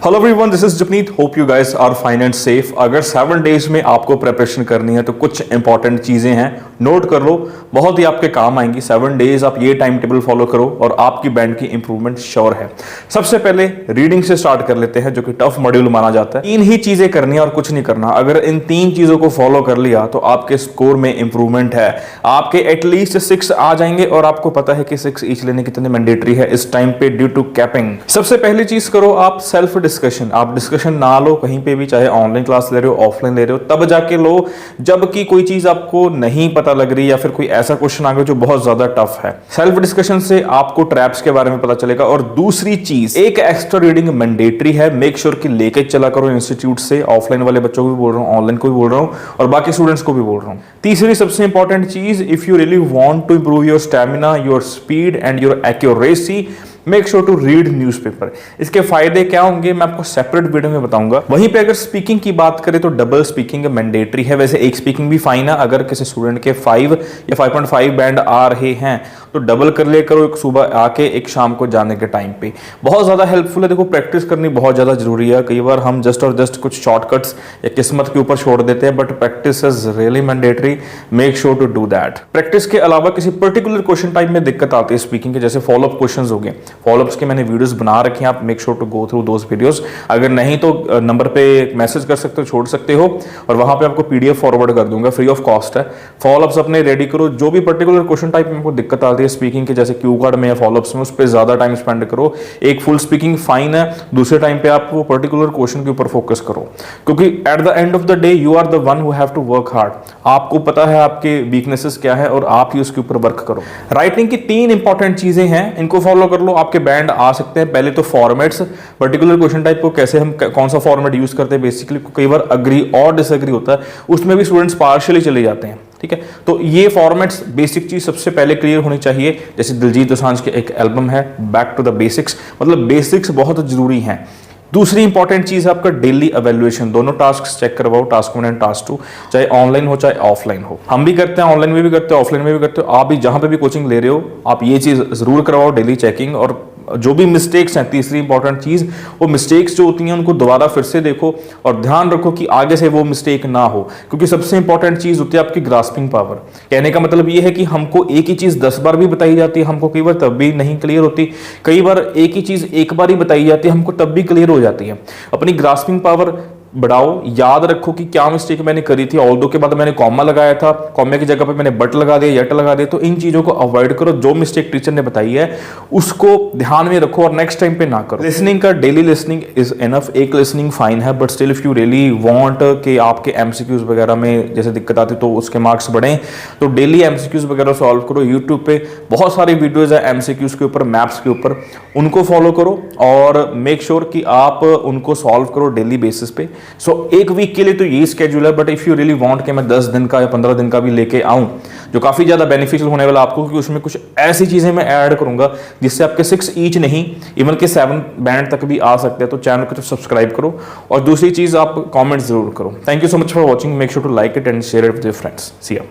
Hello everyone, this is Japneet. Hope you guys are fine and safe. अगर 7 days में आपको preparation करनी है तो कुछ इंपॉर्टेंट चीजें हैं, नोट कर लो, बहुत ही आपके काम आएंगी। 7 डेज आप ये टाइम टेबल फॉलो करो और आपकी बैंड की इंप्रूवमेंट श्योर है। सबसे पहले रीडिंग से स्टार्ट कर लेते हैं, जो कि टफ मॉड्यूल माना जाता है। 3 ही चीजें करनी है और कुछ नहीं करना। अगर इन 3 चीजों को फॉलो कर लिया तो आपके स्कोर में इंप्रूवमेंट है। आपके एटलीस्ट 6 आ जाएंगे और आपको पता है कि 6 ईच लेने कितने मैंडेटरी है इस टाइम पे ड्यू टू कैपिंग। सबसे पहली चीज करो आप सेल्फ डिस्कशन। आप डिस्कशन ना लो कहीं पे भी, चाहे ऑनलाइन क्लास ले रहे हो ऑफलाइन ले रहे हो, तब जाके लो जबकि कोई चीज आपको नहीं पता लग रही या फिर कोई ऐसा क्वेश्चन आ गया जो बहुत ज्यादा टफ है। सेल्फ डिस्कशन से आपको ट्रैप्स के बारे में पता चलेगा। और दूसरी चीज, एक एक्स्ट्रा रीडिंग मैंडेटरी है, मेक श्योर कि लेके चला करो इंस्टीट्यूट से। ऑफलाइन वाले बच्चों को भी बोल रहा हूं, ऑनलाइन को भी बोल रहा हूं और बाकी स्टूडेंट्स को भी बोल रहा हूं। तीसरी सबसे इंपॉर्टेंट चीज, if you really want to improve your stamina, your speed and your accuracy, make sure to read newspaper. इसके फायदे क्या होंगे मैं आपको सेपरेट वीडियो में बताऊंगा। वहीं पे अगर स्पीकिंग की बात करें तो डबल स्पीकिंग मैंडेटरी है। वैसे एक स्पीकिंग भी फाइन है। अगर किसी स्टूडेंट के 5 या 5.5 बैंड आ रहे हैं तो डबल कर लिया करो, एक सुबह आके एक शाम को जाने के टाइम पे। बहुत ज्यादा हेल्पफुल है। देखो, प्रैक्टिस करनी बहुत ज्यादा जरूरी है। कई बार हम जस्ट और जस्ट कुछ शॉर्टकट्स या किस्मत के ऊपर छोड़ देते हैं, but practice is really mandatory. Make sure to do that. Practice के अलावा किसी पर्टिकुलर क्वेश्चन टाइप में दिक्कत आती है स्पीकिंग के, जैसे फॉलोअप क्वेश्चंस हो गए, फॉलोअप्स के मैंने वीडियोस बना रखे हैं, आप make sure to go through those videos. अगर नहीं तो नंबर पे मैसेज कर सकते हो, छोड़ सकते हो और वहां पे आपको पीडीएफ फॉरवर्ड कर दूंगा, फ्री ऑफ कॉस्ट है। फॉलोअप्स अपने रेडी करो। जो भी पर्टिकुलर क्वेश्चन टाइप में आपको दिक्कत आती है स्पीकिंग के, जैसे क्यू कार्ड में या फॉलोअप्स में, उस पर ज्यादा टाइम स्पेंड करो। एक फुल स्पीकिंग फाइन है, दूसरे टाइम पे आप वो पर्टिकुलर क्वेश्चन के ऊपर फोकस करो, क्योंकि at the end of the day you are the one who have to work hard. आपको पता है आपके वीकनेसेस क्या है और आप ही उसके ऊपर वर्क करो। राइटिंग की 3 इंपॉर्टेंट चीजें हैं, इनको फॉलो कर लो, आपके बैंड आ सकते हैं। पहले तो फॉर्मेट्स, पर्टिकुलर क्वेश्चन टाइप को कैसे हम कौन सा फॉर्मेट यूज करते हैं, बेसिकली कई बार अग्री और डिसएग्री होता है, उसमें भी स्टूडेंट्स पार्शियली चले जाते हैं। ठीक है, तो ये फॉर्मेट्स बेसिक चीज सबसे पहले क्लियर होनी चाहिए। जैसे दिलजीत दोसांझ के एक एल्बम है बैक टू द बेसिक्स, मतलब बेसिक्स बहुत जरूरी हैं। दूसरी इंपॉर्टेंट चीज है आपका डेली एवेल्युएशन। दोनों टास्क चेक करवाओ, टास्क 1 एंड टास्क 2, चाहे ऑनलाइन हो चाहे ऑफलाइन हो। हम भी करते हैं, ऑनलाइन में भी करते हैं, ऑफलाइन में भी करते हो। आप भी जहां पे भी कोचिंग ले रहे हो आप ये चीज जरूर करवाओ, डेली चेकिंग। और जो भी मिस्टेक्स हैं, तीसरी इंपॉर्टेंट चीज, वो मिस्टेक्स जो होती हैं उनको दोबारा फिर से देखो और ध्यान रखो कि आगे से वो मिस्टेक ना हो, क्योंकि सबसे इंपॉर्टेंट चीज होती है आपकी ग्रास्पिंग पावर। कहने का मतलब ये है कि हमको एक ही चीज 10 बार भी बताई जाती है, हमको कई बार तब भी नहीं क्लियर होती। कई बार एक ही चीज एक बार ही बताई जाती है, हमको तब भी क्लियर हो जाती है। अपनी ग्रास्पिंग पावर बढ़ाओ। याद रखो कि क्या मिस्टेक मैंने करी थी। ऑल दो के बाद मैंने कॉमा लगाया था, कॉमे की जगह पे मैंने बट लगा दिया, यट लगा दिया। तो इन चीजों को अवॉइड करो। जो मिस्टेक टीचर ने बताई है उसको ध्यान में रखो और नेक्स्ट टाइम पे ना करो। लिसनिंग का डेली लिसनिंग इज इनफ। एक लिसनिंग फाइन है, but still if you really want कि आपके एमसीक्यूज वगैरह में जैसे दिक्कत आती तो उसके मार्क्स बढ़े, तो डेली एमसीक्यूज वगैरह सॉल्व करो। यूट्यूब पे बहुत सारी वीडियोज है एमसीक्यूज के ऊपर, मैप्स के ऊपर, उनको फॉलो करो और मेक श्योर कि आप उनको सॉल्व करो डेली बेसिस पे। सो एक वीक के लिए तो ये स्केड्यूल है, but if you really want कि मैं 10 दिन का या 15 दिन का भी लेके आऊं, जो काफी ज्यादा बेनिफिशियल होने वाला आपको, क्योंकि उसमें कुछ ऐसी चीजें मैं ऐड करूंगा जिससे आपके 6 ईच नहीं, इवन के 7 बैंड तक भी आ सकते हैं। तो चैनल को तो सब्सक्राइब करो और दूसरी चीज आप कॉमेंट जरूर करो। Thank you so much for watching. Make sure to like it and share it with your friends. See you.